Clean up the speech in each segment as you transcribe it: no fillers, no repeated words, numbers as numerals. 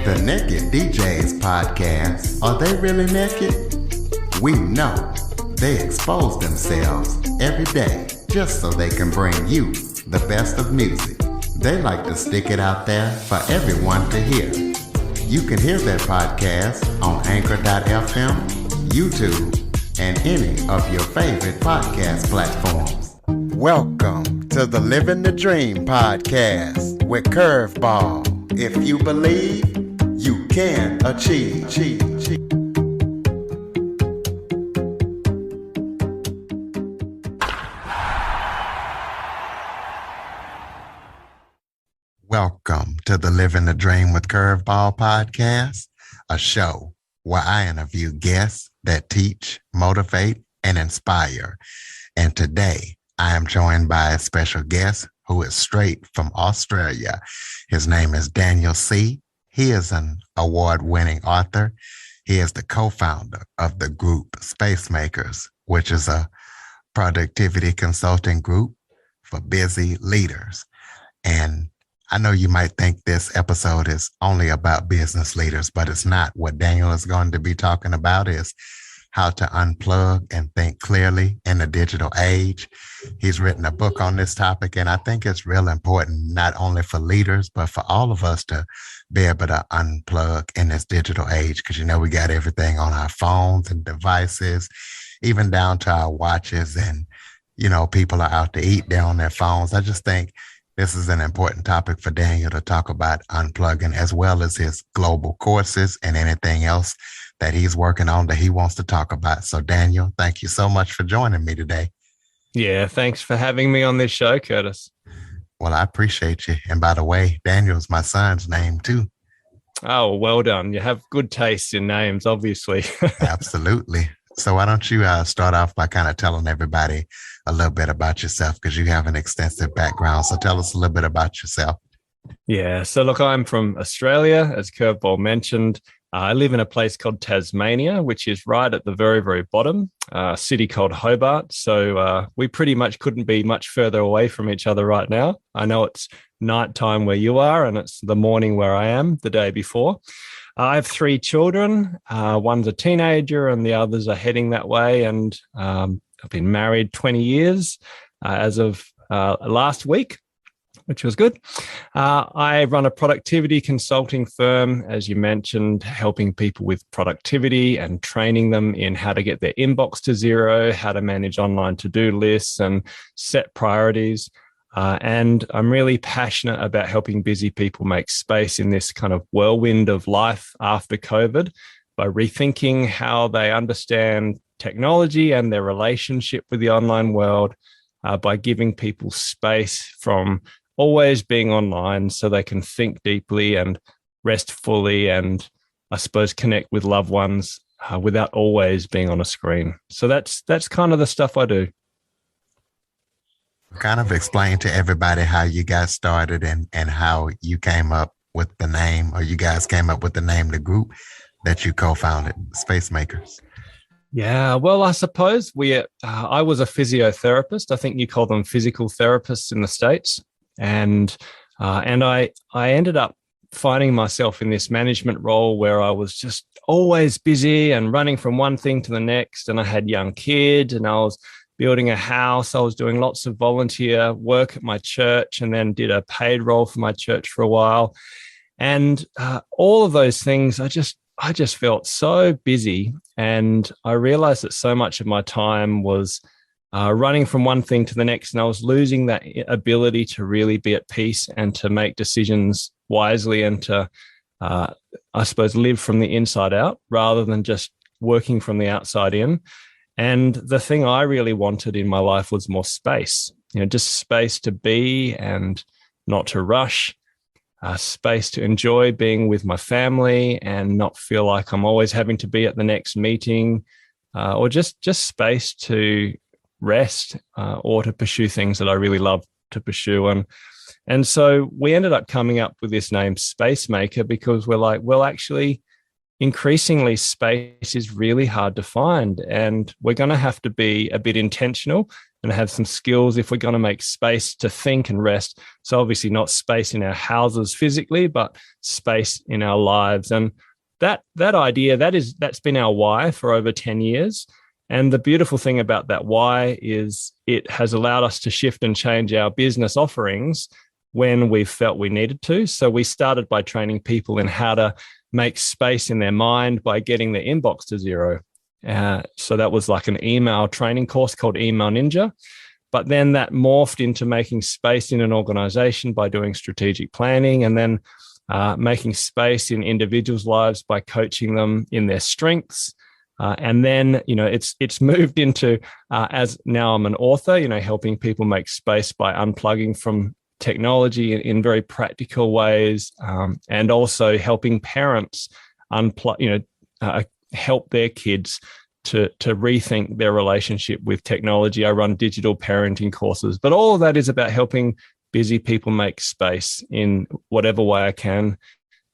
The Naked DJs podcast. Are they really naked? We know they expose themselves every day just so they can bring you the best of music. They like to stick it out there for everyone to hear. You can hear their podcast on Anchor.fm, YouTube, and any of your favorite podcast platforms. Welcome to the Living the Dream podcast with Curveball. If you believe, you can achieve. Welcome to the Living the Dream with Curveball podcast, a show where I interview guests that teach, motivate, and inspire. And today, I am joined by a special guest who is straight from Australia. His name is Daniel Sih. He is an award-winning author. He is the co-founder of the group Spacemakers, which is a productivity consulting group for busy leaders. And I know you might think this episode is only about business leaders, but it's not. What Daniel is going to be talking about is how to unplug and think clearly in the digital age. He's written a book on this topic, and I think it's real important, not only for leaders, but for all of us to be able to unplug in this digital age, because, you know, we got everything on our phones and devices, even down to our watches, and, you know, people are out to eat, they're on their phones. I just think this is an important topic for Daniel to talk about unplugging, as well as his global courses and anything else that he's working on that he wants to talk about. So Daniel, thank you so much for joining me today. Yeah, thanks for having me on this show, Curtis. Well, I appreciate you. And by the way, Daniel's my son's name too. Oh, well done. You have good taste in names, obviously. Absolutely. So why don't you start off by kind of telling everybody a little bit about yourself, because you have an extensive background. So tell us a little bit about yourself. Yeah. So look, I'm from Australia, as Curveball mentioned. I live in a place called Tasmania, which is right at the very, very bottom, a city called Hobart. So we pretty much couldn't be much further away from each other right now. I know it's nighttime where you are, and it's the morning where I am the day before. I have 3 children. One's a teenager and the others are heading that way. And I've been married 20 years as of last week, which was good. I run a productivity consulting firm, as you mentioned, helping people with productivity and training them in how to get their inbox to zero, how to manage online to-do lists and set priorities. And I'm really passionate about helping busy people make space in this kind of whirlwind of life after COVID by rethinking how they understand technology and their relationship with the online world, by giving people space from always being online so they can think deeply and rest fully and, I suppose, connect with loved ones without always being on a screen. So that's kind of the stuff I do. Kind of explain to everybody how you got started and how you came up with the name, or you guys came up with the name, the group that you co-founded, Spacemakers. Yeah, well, I suppose I was a physiotherapist. I think you call them physical therapists in the States. And I ended up finding myself in this management role where I was just always busy and running from one thing to the next. And I had young kids and I was building a house. I was doing lots of volunteer work at my church and then did a paid role for my church for a while. And all of those things, I just felt so busy. And I realized that so much of my time was running from one thing to the next, and I was losing that ability to really be at peace and to make decisions wisely and to, I suppose, live from the inside out rather than just working from the outside in. And the thing I really wanted in my life was more space, just space to be and not to rush, space to enjoy being with my family and not feel like I'm always having to be at the next meeting, or just space to rest or to pursue things that I really love to pursue. And so we ended up coming up with this name Spacemaker because we're like, well, actually, increasingly space is really hard to find, and we're going to have to be a bit intentional and have some skills if we're going to make space to think and rest. So obviously not space in our houses physically, but space in our lives. And that idea, that's been our why for over 10 years. And the beautiful thing about that why is it has allowed us to shift and change our business offerings when we felt we needed to. So we started by training people in how to make space in their mind by getting their inbox to zero. So that was like an email training course called Email Ninja. But then that morphed into making space in an organization by doing strategic planning, and then making space in individuals' lives by coaching them in their strengths. And then, it's moved into, as now I'm an author, helping people make space by unplugging from technology in very practical ways, and also helping parents unplug, help their kids to rethink their relationship with technology. I run digital parenting courses, but all of that is about helping busy people make space in whatever way I can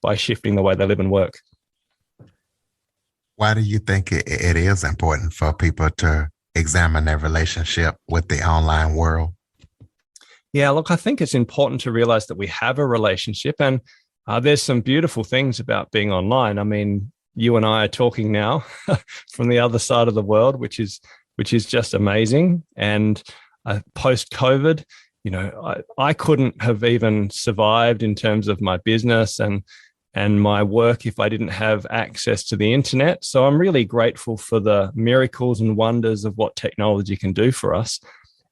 by shifting the way they live and work. Why do you think it is important for people to examine their relationship with the online world? Yeah, look, I think it's important to realize that we have a relationship, and there's some beautiful things about being online. I mean, you and I are talking now from the other side of the world, which is just amazing. And post-COVID, I couldn't have even survived in terms of my business and my work if I didn't have access to the internet. So I'm really grateful for the miracles and wonders of what technology can do for us.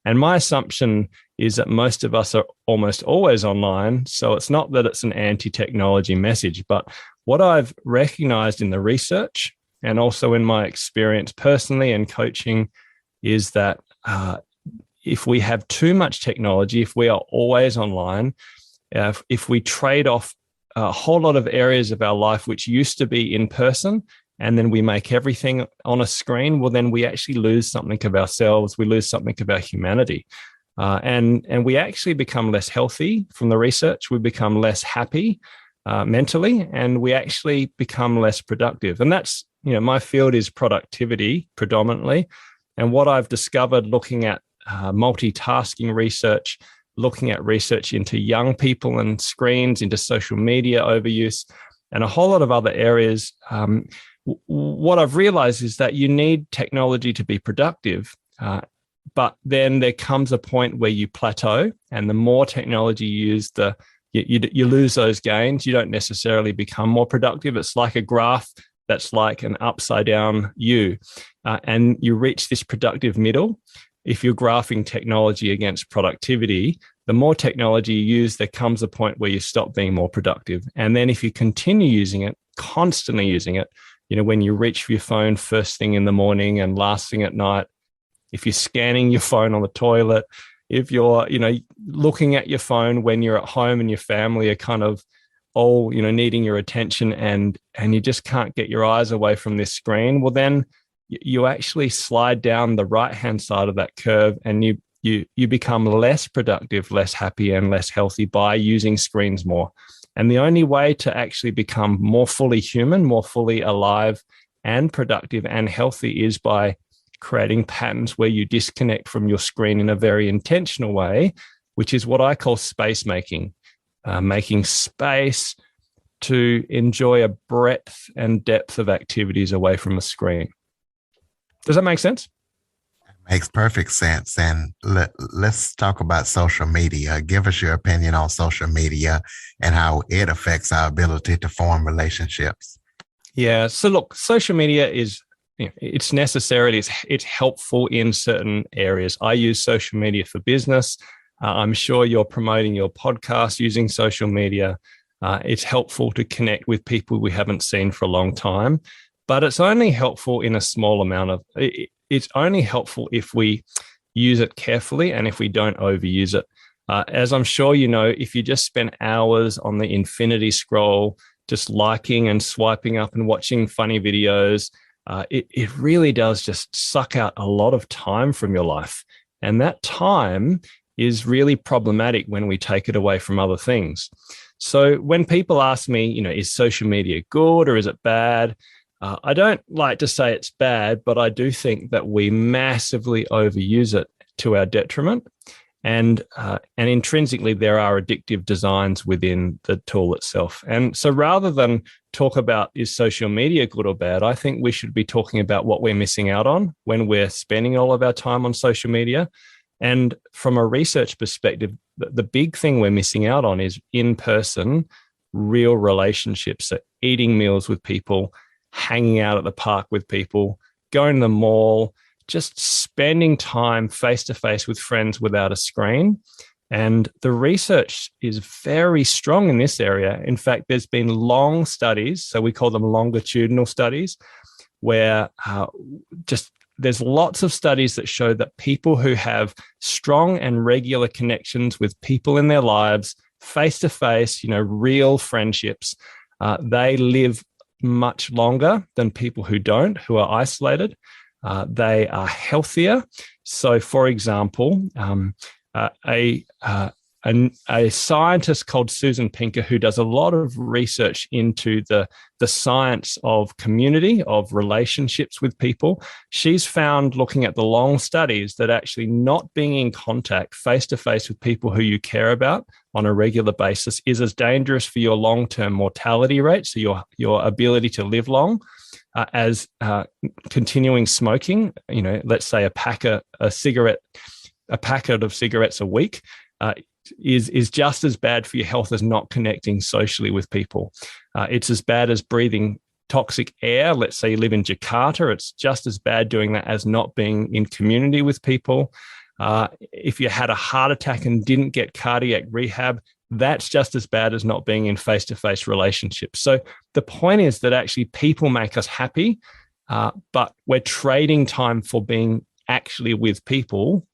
And my assumption is that most of us are almost always online. So it's not that it's an anti-technology message, but what I've recognized in the research and also in my experience personally and coaching is that if we have too much technology, if we are always online, if we trade off a whole lot of areas of our life which used to be in person, and then we make everything on a screen, well, then we actually lose something of ourselves. We lose something of our humanity. And we actually become less healthy from the research. We become less happy mentally, and we actually become less productive. And that's, my field is productivity predominantly. And what I've discovered looking at multitasking research, looking at research into young people and screens, into social media overuse, and a whole lot of other areas, what I've realized is that you need technology to be productive, but then there comes a point where you plateau, and the more technology you use, you lose those gains. You don't necessarily become more productive. It's like a graph that's like an upside down U, and you reach this productive middle. If you're graphing technology against productivity, the more technology you use, there comes a point where you stop being more productive. And then if you continue using it, constantly using it, when you reach for your phone first thing in the morning and last thing at night, if you're scanning your phone on the toilet, if you're, looking at your phone when you're at home and your family are kind of all, needing your attention, and you just can't get your eyes away from this screen, well, then you actually slide down the right-hand side of that curve, and you become less productive, less happy, and less healthy by using screens more. And the only way to actually become more fully human, more fully alive and productive and healthy is by creating patterns where you disconnect from your screen in a very intentional way, which is what I call space making, making space to enjoy a breadth and depth of activities away from a screen. Does that make sense? Makes perfect sense. And let's talk about social media. Give us your opinion on social media and how it affects our ability to form relationships. Yeah. So look, social media is, it's necessary. It's helpful in certain areas. I use social media for business. I'm sure you're promoting your podcast using social media. It's helpful to connect with people we haven't seen for a long time, but it's only helpful in a small amount of it's only helpful if we use it carefully and if we don't overuse it. As I'm sure you know, if you just spend hours on the infinity scroll, just liking and swiping up and watching funny videos, it really does just suck out a lot of time from your life. And that time is really problematic when we take it away from other things. So when people ask me, is social media good or is it bad? I don't like to say it's bad, but I do think that we massively overuse it. to our detriment. And intrinsically, there are addictive designs within the tool itself. And so rather than talk about is social media good or bad, I think we should be talking about what we're missing out on when we're spending all of our time on social media. And from a research perspective, the big thing we're missing out on is in-person, real relationships. So eating meals with people, hanging out at the park with people, going to the mall, just spending time face-to-face with friends without a screen. And the research is very strong in this area. In fact, there's been long studies, so we call them longitudinal studies, where there's lots of studies that show that people who have strong and regular connections with people in their lives, face-to-face, real friendships, they live much longer than people who don't, who are isolated. They are healthier. So, for example, a scientist called Susan Pinker, who does a lot of research into the science of community, of relationships with people, she's found, looking at the long studies, that actually not being in contact face-to-face with people who you care about on a regular basis is as dangerous for your long-term mortality rate, so your ability to live long, as continuing smoking. Let's say a packet of cigarettes a week is just as bad for your health as not connecting socially with people. It's as bad as breathing toxic air. Let's say you live in Jakarta, it's just as bad doing that as not being in community with people. If you had a heart attack and didn't get cardiac rehab, that's just as bad as not being in face-to-face relationships. So the point is that actually people make us happy, but we're trading time for being actually with people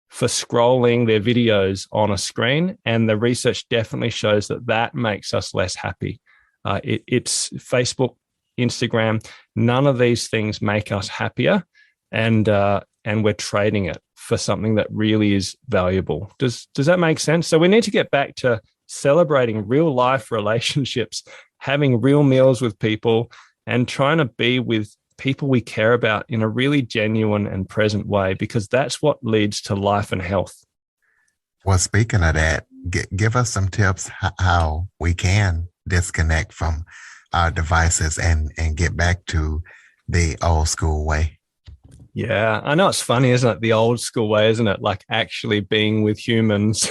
for scrolling their videos on a screen. And the research definitely shows that makes us less happy. It's Facebook, Instagram, none of these things make us happier. And we're trading it for something that really is valuable. Does that make sense? So we need to get back to celebrating real life relationships, having real meals with people, and trying to be with people we care about in a really genuine and present way, because that's what leads to life and health. Well, speaking of that, give us some tips how we can disconnect from our devices and get back to the old school way. Yeah, I know it's funny, isn't it? The old school way, isn't it? Like actually being with humans,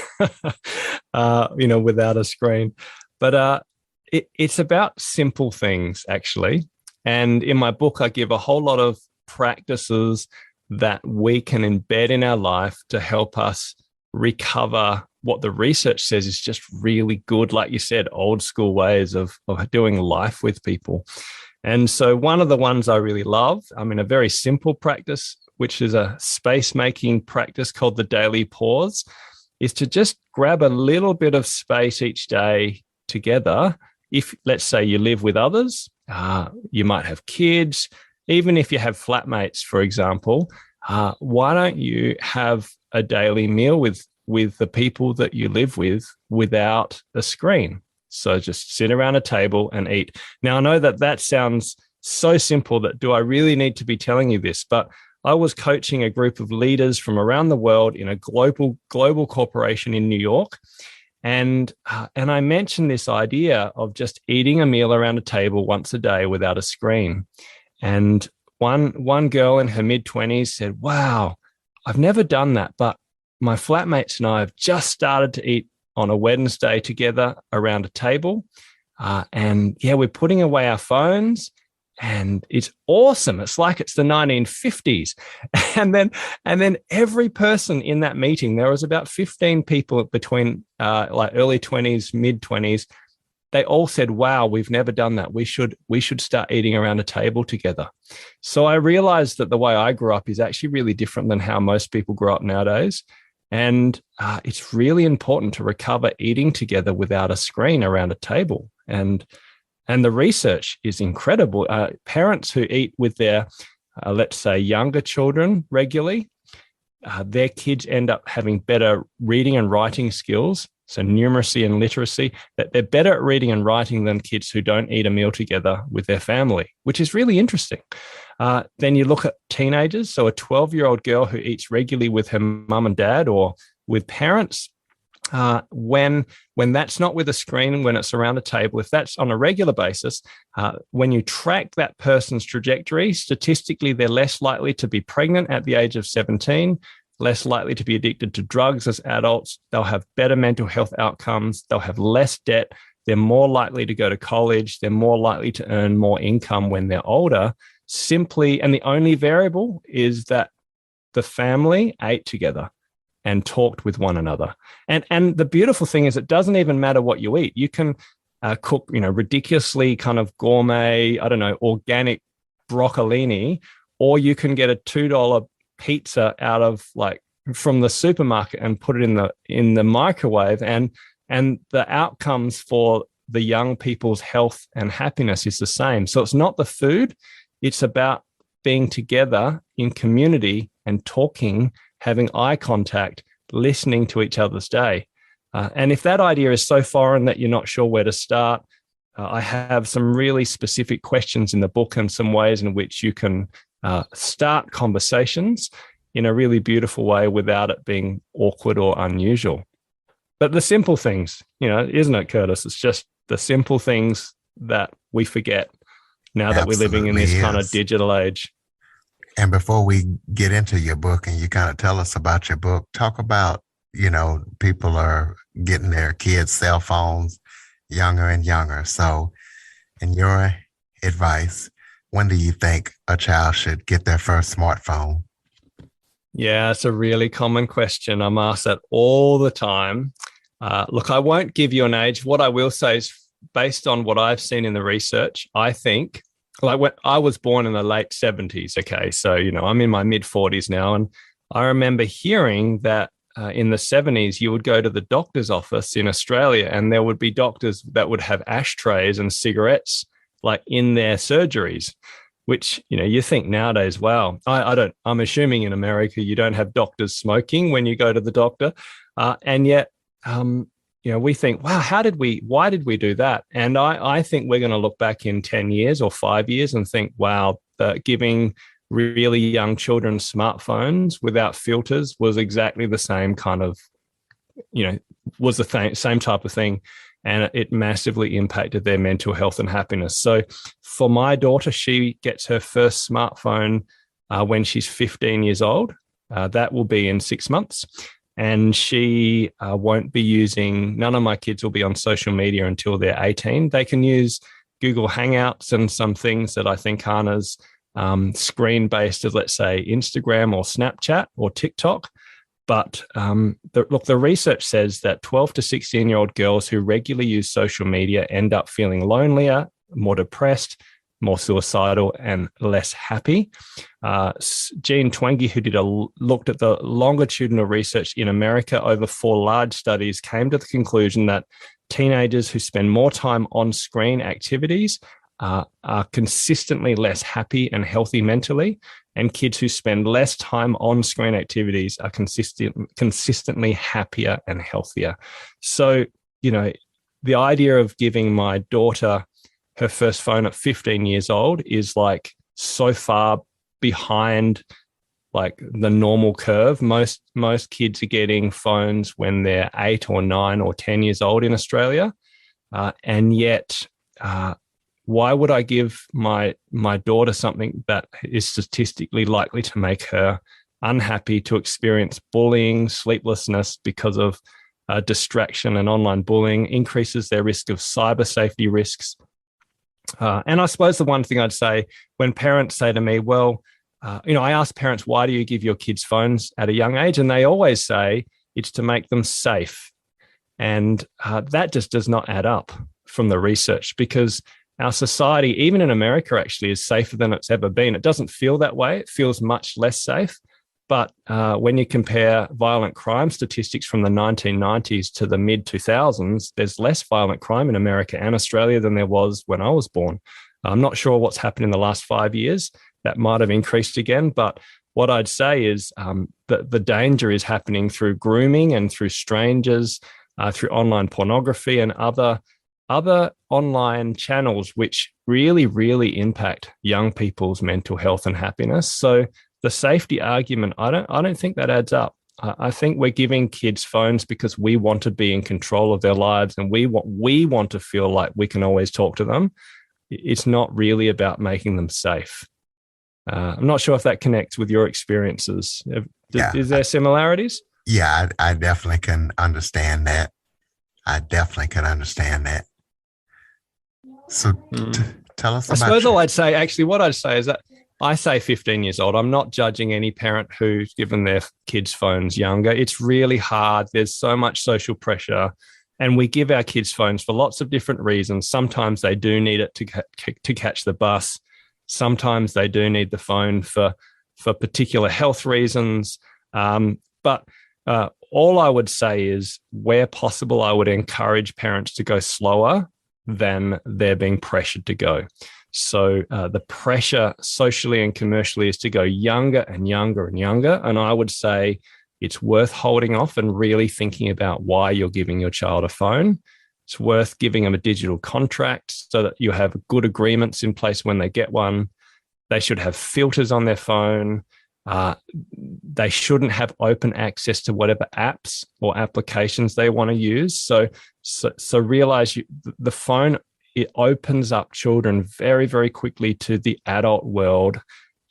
without a screen. But it's about simple things, actually. And in my book, I give a whole lot of practices that we can embed in our life to help us recover what the research says is just really good, like you said, old school ways of doing life with people. And so one of the ones I really love, a very simple practice, which is a space-making practice called the daily pause, is to just grab a little bit of space each day together. If, let's say, you live with others, you might have kids, even if you have flatmates, for example, why don't you have a daily meal with the people that you live with without a screen? So just sit around a table and eat. Now, I know that sounds so simple that do I really need to be telling you this? But I was coaching a group of leaders from around the world in a global corporation in New York. And I mentioned this idea of just eating a meal around a table once a day without a screen. And one girl in her mid-20s said, "Wow, I've never done that, but my flatmates and I have just started to eat on a Wednesday together around a table. And yeah, we're putting away our phones and it's awesome. It's like it's the 1950s. And then every person in that meeting, there was about 15 people between like early 20s, mid 20s. They all said, "Wow, we've never done that. We should start eating around a table together." So I realized that the way I grew up is actually really different than how most people grow up nowadays. And it's really important to recover eating together without a screen around a table. And the research is incredible. Parents who eat with their, let's say, younger children regularly, their kids end up having better reading and writing skills. so numeracy and literacy, that they're better at reading and writing than kids who don't eat a meal together with their family, which is really interesting. Then you look at teenagers. So a 12-year-old girl who eats regularly with her mum and dad or with parents, when that's not with a screen, when it's around a table, if that's on a regular basis, when you track that person's trajectory, statistically, they're less likely to be pregnant at the age of 17, less likely to be addicted to drugs as adults. They'll have better mental health outcomes. They'll have less debt. They're more likely to go to college. They're more likely to earn more income when they're older. Simply, and the only variable is that the family ate together and talked with one another. And the beautiful thing is it doesn't even matter what you eat. You can cook, ridiculously kind of gourmet, organic broccolini, or you can get a $2 pizza out of from the supermarket and put it in the microwave, and the outcomes for the young people's health and happiness is the same. So it's not the food, it's about being together in community and talking, having eye contact, listening to each other's day. And if that idea is so foreign that you're not sure where to start, I have some really specific questions in the book and some ways in which you can start conversations in a really beautiful way without it being awkward or unusual. But the simple things, isn't it, Curtis? It's just the simple things that we forget now that we're living in this kind of digital age. And before we get into your book and you kind of tell us about your book, talk about, people are getting their kids' cell phones younger and younger. So in your advice, when do you think a child should get their first smartphone? Yeah, it's a really common question. I'm asked that all the time. Look, I won't give you an age. What I will say is based on what I've seen in the research, I think, when I was born in the late 70s, okay, so, I'm in my mid-40s now, and I remember hearing that in the 70s, you would go to the doctor's office in Australia and there would be doctors that would have ashtrays and cigarettes in their surgeries, which, you think nowadays, wow, I'm assuming in America, you don't have doctors smoking when you go to the doctor. And yet, we think, wow, why did we do that? And I think we're going to look back in 10 years or 5 years and think, wow, giving really young children smartphones without filters was exactly the same kind of, was the same type of thing. And it massively impacted their mental health and happiness. So for my daughter, she gets her first smartphone when she's 15 years old. That will be in 6 months. And she won't be none of my kids will be on social media until they're 18. They can use Google Hangouts and some things that I think aren't as screen-based as, let's say, Instagram or Snapchat or TikTok. But the research says that 12 to 16-year-old girls who regularly use social media end up feeling lonelier, more depressed, more suicidal, and less happy. Jean Twenge, who looked at the longitudinal research in America over 4 large studies, came to the conclusion that teenagers who spend more time on screen activities are consistently less happy and healthy mentally, and kids who spend less time on screen activities are consistently happier and healthier. So, the idea of giving my daughter her first phone at 15 years old is so far behind the normal curve. Most kids are getting phones when they're 8 or 9 or 10 years old in Australia. And yet, why would I give my daughter something that is statistically likely to make her unhappy, to experience bullying, sleeplessness because of distraction and online bullying, increases their risk of cyber safety risks? And I suppose the one thing I'd say when parents say to me, well, I ask parents, why do you give your kids phones at a young age? And they always say it's to make them safe. And that just does not add up from the research, because our society, even in America, actually is safer than it's ever been. It doesn't feel that way. It feels much less safe. But when you compare violent crime statistics from the 1990s to the mid-2000s, there's less violent crime in America and Australia than there was when I was born. I'm not sure what's happened in the last 5 years. That might have increased again. But what I'd say is that the danger is happening through grooming and through strangers through online pornography and other online channels, which really, really impact young people's mental health and happiness. So the safety argument, I don't think that adds up. I think we're giving kids phones because we want to be in control of their lives, and we want to feel like we can always talk to them. It's not really about making them safe. I'm not sure if that connects with your experiences. Is there similarities? Yeah, I definitely can understand that. So tell us about. I suppose what I'd say is that I say 15 years old. I'm not judging any parent who's given their kids phones younger. It's really hard. There's so much social pressure, and we give our kids phones for lots of different reasons. Sometimes they do need it to catch the bus. Sometimes they do need the phone for particular health reasons. But all I would say is, where possible, I would encourage parents to go slower than they're being pressured to go. So the pressure socially and commercially is to go younger and younger and younger. And I would say it's worth holding off and really thinking about why you're giving your child a phone. It's worth giving them a digital contract so that you have good agreements in place when they get one. They should have filters on their phone. They shouldn't have open access to whatever apps or applications they want to use. So realize the phone, it opens up children very, very quickly to the adult world.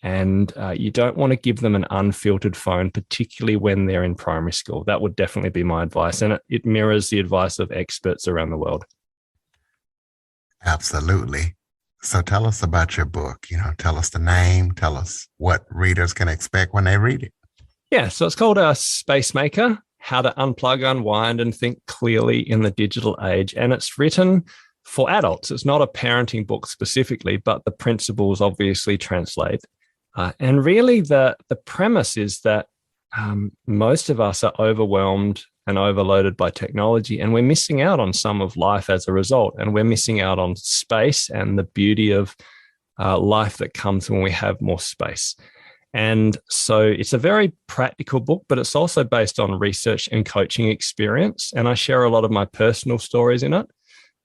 And you don't want to give them an unfiltered phone, particularly when they're in primary school. That would definitely be my advice. And it mirrors the advice of experts around the world. Absolutely. So tell us about your book. Tell us the name. Tell us what readers can expect when they read it. Yeah, so it's called Spacemaker, How to Unplug, Unwind, and Think Clearly in the Digital Age. And it's written for adults. It's not a parenting book specifically, but the principles obviously translate. And really the premise is that most of us are overwhelmed and overloaded by technology, and we're missing out on some of life as a result. And we're missing out on space and the beauty of life that comes when we have more space. And so it's a very practical book, but it's also based on research and coaching experience. And I share a lot of my personal stories in it.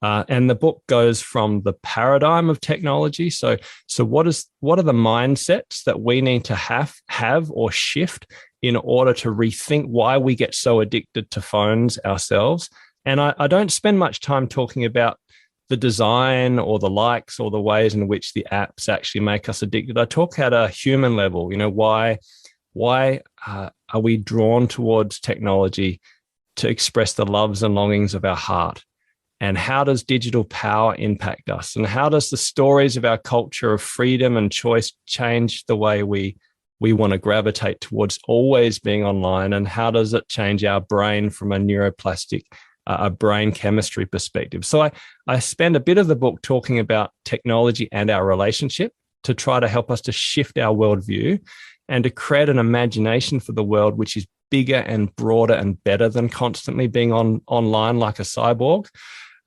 And the book goes from the paradigm of technology. So what are the mindsets that we need to have or shift in order to rethink why we get so addicted to phones ourselves? And I don't spend much time talking about the design or the likes or the ways in which the apps actually make us addicted. I talk at a human level. Why are we drawn towards technology to express the loves and longings of our heart? And how does digital power impact us? And how does the stories of our culture of freedom and choice change the way we want to gravitate towards always being online? And how does it change our brain from a neuroplastic, a brain chemistry perspective? So I spend a bit of the book talking about technology and our relationship to try to help us to shift our worldview and to create an imagination for the world which is bigger and broader and better than constantly being online like a cyborg.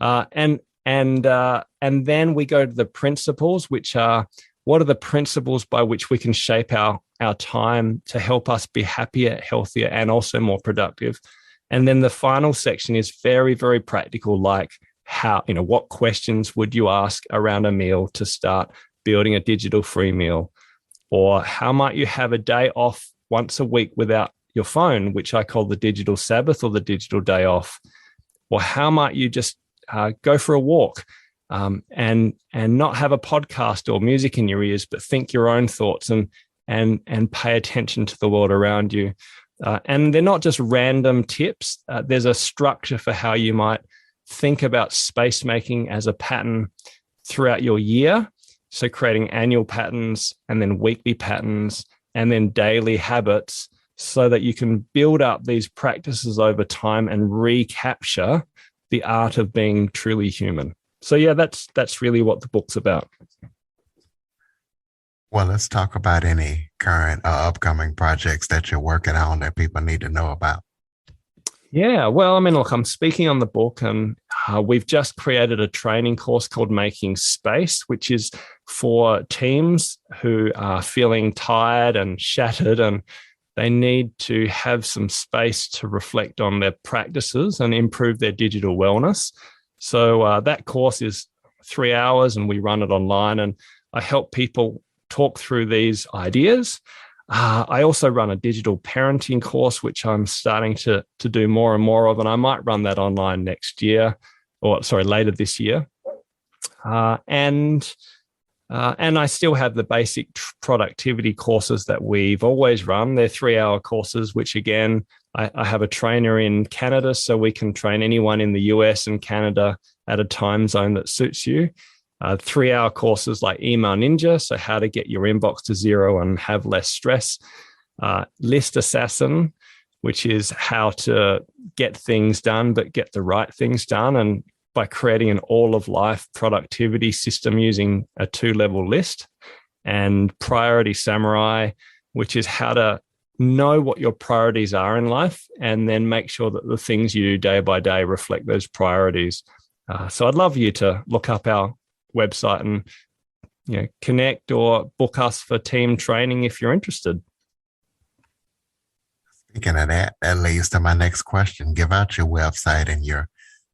And then we go to the principles, which are, what are the principles by which we can shape our time to help us be happier, healthier, and also more productive? And then the final section is very, very practical, like how, what questions would you ask around a meal to start building a digital free meal? Or how might you have a day off once a week without your phone, which I call the digital Sabbath or the digital day off? Or how might you just go for a walk and not have a podcast or music in your ears, but think your own thoughts and pay attention to the world around you. And they're not just random tips. There's a structure for how you might think about space making as a pattern throughout your year. So creating annual patterns and then weekly patterns and then daily habits so that you can build up these practices over time and recapture the art of being truly human. So yeah, that's really what the book's about. Well, let's talk about any current or upcoming projects that you're working on that people need to know about. Yeah, well, look, I'm speaking on the book, and we've just created a training course called Making Space, which is for teams who are feeling tired and shattered and they need to have some space to reflect on their practices and improve their digital wellness. So that course is 3 hours and we run it online, and I help people talk through these ideas. I also run a digital parenting course, which I'm starting to do more and more of, and I might run that online next year, later this year. And I still have the basic productivity courses that we've always run. They're 3-hour courses, which again, I have a trainer in Canada, so we can train anyone in the US and Canada at a time zone that suits you. 3-hour courses like Email Ninja, so how to get your inbox to zero and have less stress. List Assassin, which is how to get things done, but get the right things done. And by creating an all-of-life productivity system using a 2-level list. And Priority Samurai, which is how to know what your priorities are in life and then make sure that the things you do day by day reflect those priorities. So I'd love you to look up our website and connect or book us for team training if you're interested. Speaking of that leads to my next question. Give out your website and your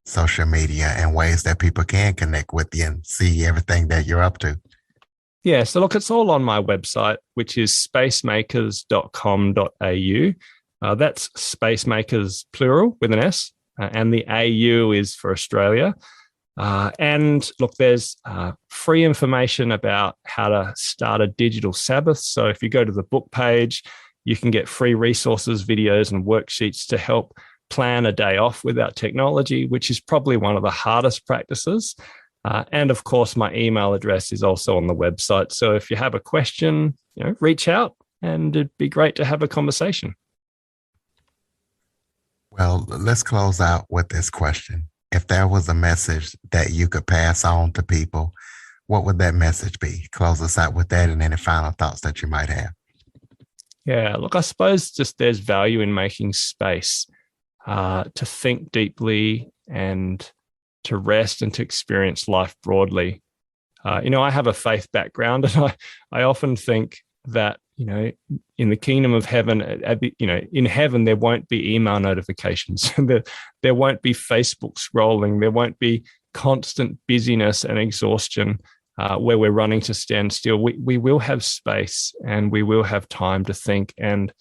social media and ways that people can connect with you and see everything that you're up to. Yeah, so look, it's all on my website, which is spacemakers.com.au. That's Spacemakers plural with an S, and the AU is for Australia. And look, there's free information about how to start a digital Sabbath. So if you go to the book page, you can get free resources, videos, and worksheets to help plan a day off without technology, which is probably one of the hardest practices. And of course, my email address is also on the website. So if you have a question, reach out and it'd be great to have a conversation. Well, let's close out with this question. If there was a message that you could pass on to people, what would that message be? Close us out with that and any final thoughts that you might have. Yeah, look, I suppose just there's value in making space to think deeply and to rest and to experience life broadly. I have a faith background, and I often think that, in the kingdom of heaven, in heaven, there won't be email notifications. There won't be Facebook scrolling. There won't be constant busyness and exhaustion where we're running to stand still. We will have space and we will have time to think, and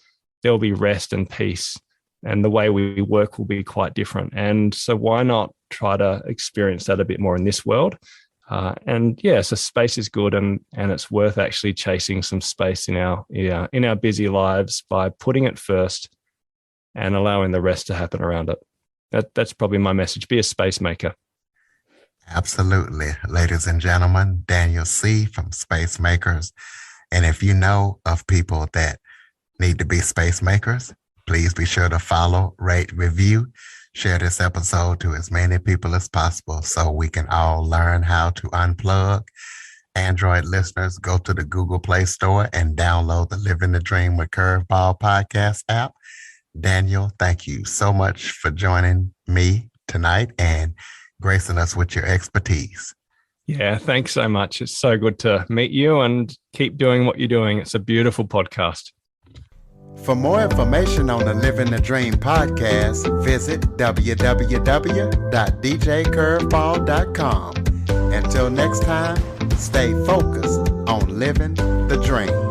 there'll be rest and peace. And the way we work will be quite different. And so why not try to experience that a bit more in this world? So space is good, and it's worth actually chasing some space in our busy lives by putting it first and allowing the rest to happen around it. That's probably my message. Be a space maker. Absolutely. Ladies and gentlemen, Daniel Sih from Spacemakers. And if you know of people that need to be space makers, please be sure to follow, rate, review, share this episode to as many people as possible so we can all learn how to unplug. Android listeners, go to the Google Play Store and download the Living the Dream with Curveball podcast app. Daniel, thank you so much for joining me tonight and gracing us with your expertise. Yeah, thanks so much. It's so good to meet you and keep doing what you're doing. It's a beautiful podcast. For more information on the Living the Dream podcast, visit www.djcurveball.com. Until next time, stay focused on living the dream.